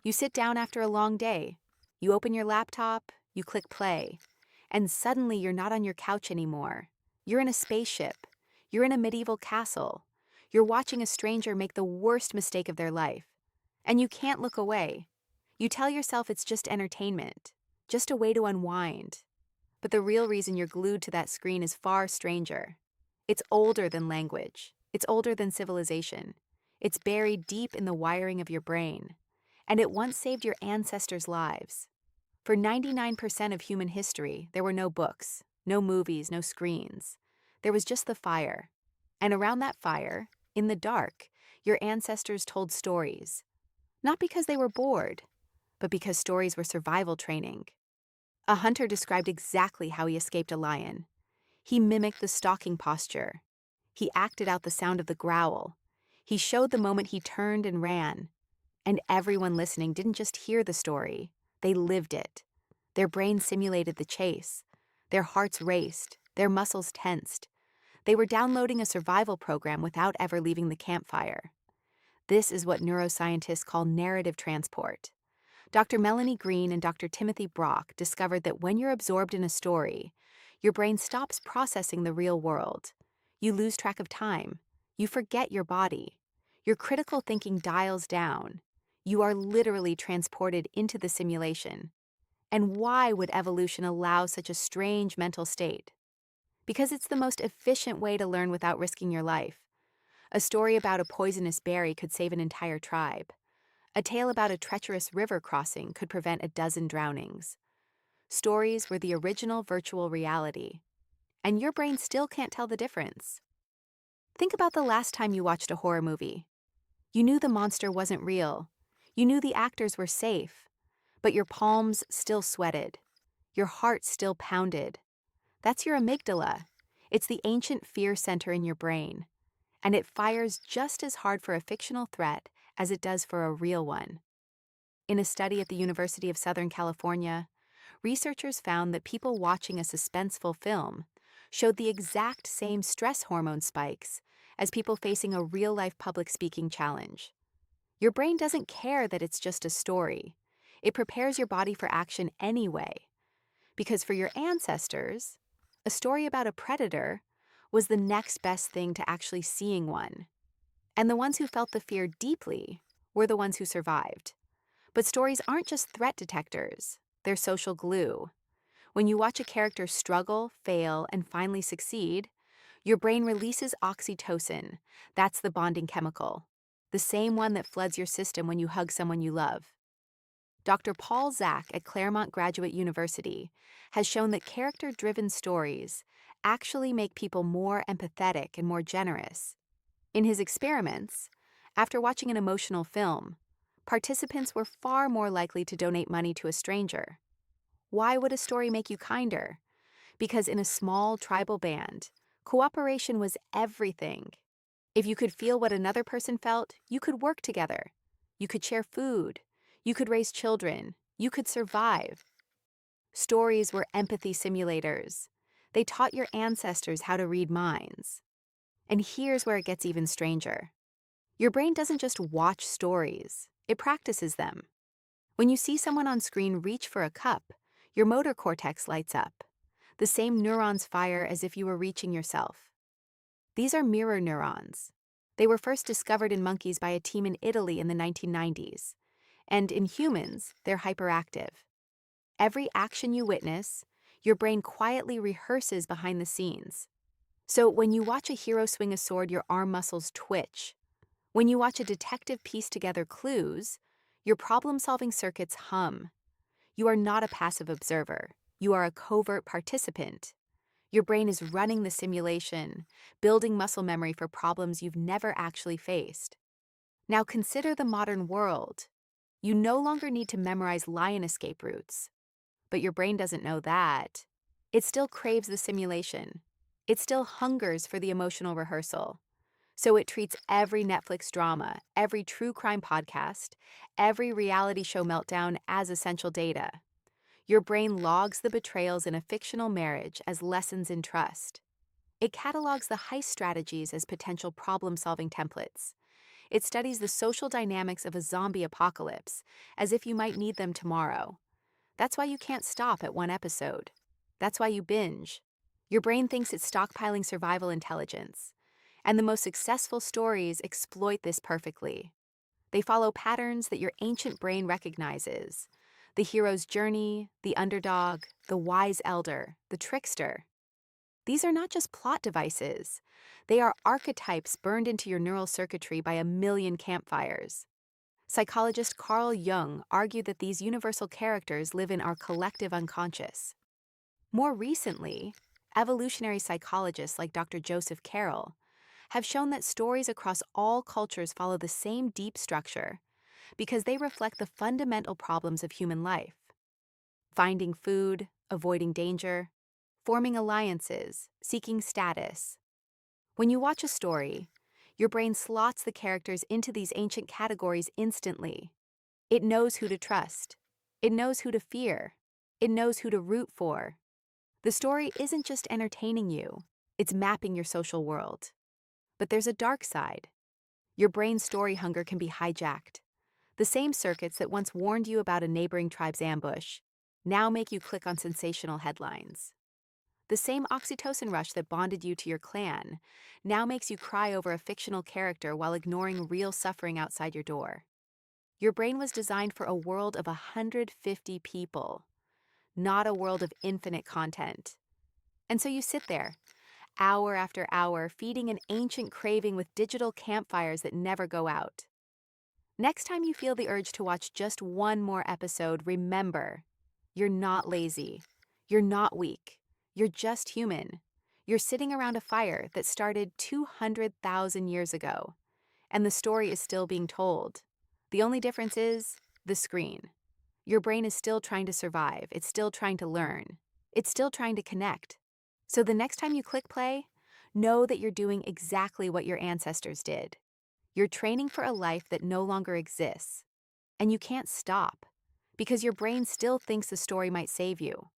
You sit down after a long day. You open your laptop, you click play, and suddenly you're not on your couch anymore. You're in a spaceship. You're in a medieval castle. You're watching a stranger make the worst mistake of their life. And you can't look away. You tell yourself it's just entertainment, just a way to unwind. But the real reason you're glued to that screen is far stranger. It's older than language. It's older than civilization. It's buried deep in the wiring of your brain. And it once saved your ancestors' lives. For 99% of human history, there were no books, no movies, no screens. There was just the fire. And around that fire, in the dark, your ancestors told stories. Not because they were bored, but because stories were survival training. A hunter described exactly how he escaped a lion. He mimicked the stalking posture. He acted out the sound of the growl. He showed the moment he turned and ran. And everyone listening didn't just hear the story, they lived it. Their brains simulated the chase. Their hearts raced. Their muscles tensed. They were downloading a survival program without ever leaving the campfire. This is what neuroscientists call narrative transport. Dr. Melanie Green and Dr. Timothy Brock discovered that when you're absorbed in a story, your brain stops processing the real world. You lose track of time. You forget your body. Your critical thinking dials down. You are literally transported into the simulation. And why would evolution allow such a strange mental state? Because it's the most efficient way to learn without risking your life. A story about a poisonous berry could save an entire tribe. A tale about a treacherous river crossing could prevent a dozen drownings. Stories were the original virtual reality, and your brain still can't tell the difference. Think about the last time you watched a horror movie. You knew the monster wasn't real. You knew the actors were safe, but your palms still sweated. Your heart still pounded. That's your amygdala. It's the ancient fear center in your brain, and it fires just as hard for a fictional threat as it does for a real one. In a study at the University of Southern California, researchers found that people watching a suspenseful film showed the exact same stress hormone spikes as people facing a real-life public speaking challenge. Your brain doesn't care that it's just a story. It prepares your body for action anyway. Because for your ancestors, a story about a predator was the next best thing to actually seeing one. And the ones who felt the fear deeply were the ones who survived. But stories aren't just threat detectors, they're social glue. When you watch a character struggle, fail, and finally succeed, your brain releases oxytocin. That's the bonding chemical, the same one that floods your system when you hug someone you love. Dr. Paul Zak at Claremont Graduate University has shown that character-driven stories actually make people more empathetic and more generous. In his experiments, after watching an emotional film, participants were far more likely to donate money to a stranger. Why would a story make you kinder? Because in a small tribal band, cooperation was everything. If you could feel what another person felt, you could work together. You could share food. You could raise children. You could survive. Stories were empathy simulators. They taught your ancestors how to read minds. And here's where it gets even stranger. Your brain doesn't just watch stories, it practices them. When you see someone on screen reach for a cup, your motor cortex lights up. The same neurons fire as if you were reaching yourself. These are mirror neurons. They were first discovered in monkeys by a team in Italy in the 1990s. And in humans, they're hyperactive. Every action you witness, your brain quietly rehearses behind the scenes. So when you watch a hero swing a sword, your arm muscles twitch. When you watch a detective piece together clues, your problem-solving circuits hum. You are not a passive observer. You are a covert participant. Your brain is running the simulation, building muscle memory for problems you've never actually faced. Now consider the modern world. You no longer need to memorize lion escape routes. But your brain doesn't know that. It still craves the simulation. It still hungers for the emotional rehearsal. So it treats every Netflix drama, every true crime podcast, every reality show meltdown as essential data. Your brain logs the betrayals in a fictional marriage as lessons in trust. It catalogs the heist strategies as potential problem-solving templates. It studies the social dynamics of a zombie apocalypse, as if you might need them tomorrow. That's why you can't stop at one episode. That's why you binge. Your brain thinks it's stockpiling survival intelligence. And the most successful stories exploit this perfectly. They follow patterns that your ancient brain recognizes: the hero's journey, the underdog, the wise elder, the trickster. These are not just plot devices, they are archetypes burned into your neural circuitry by a million campfires. Psychologist Carl Jung argued that these universal characters live in our collective unconscious. More recently, evolutionary psychologists like Dr. Joseph Carroll have shown that stories across all cultures follow the same deep structure because they reflect the fundamental problems of human life: finding food, avoiding danger, forming alliances, seeking status. When you watch a story, your brain slots the characters into these ancient categories instantly. It knows who to trust. It knows who to fear. It knows who to root for. The story isn't just entertaining you, it's mapping your social world. But there's a dark side. Your brain's story hunger can be hijacked. The same circuits that once warned you about a neighboring tribe's ambush now make you click on sensational headlines. The same oxytocin rush that bonded you to your clan now makes you cry over a fictional character while ignoring real suffering outside your door. Your brain was designed for a world of 150 people, not a world of infinite content. And so you sit there, hour after hour, feeding an ancient craving with digital campfires that never go out. Next time you feel the urge to watch just one more episode, remember, you're not lazy. You're not weak. You're just human. You're sitting around a fire that started 200,000 years ago, and the story is still being told. The only difference is the screen. Your brain is still trying to survive. It's still trying to learn. It's still trying to connect. So the next time you click play, know that you're doing exactly what your ancestors did. You're training for a life that no longer exists. And you can't stop, because your brain still thinks the story might save you.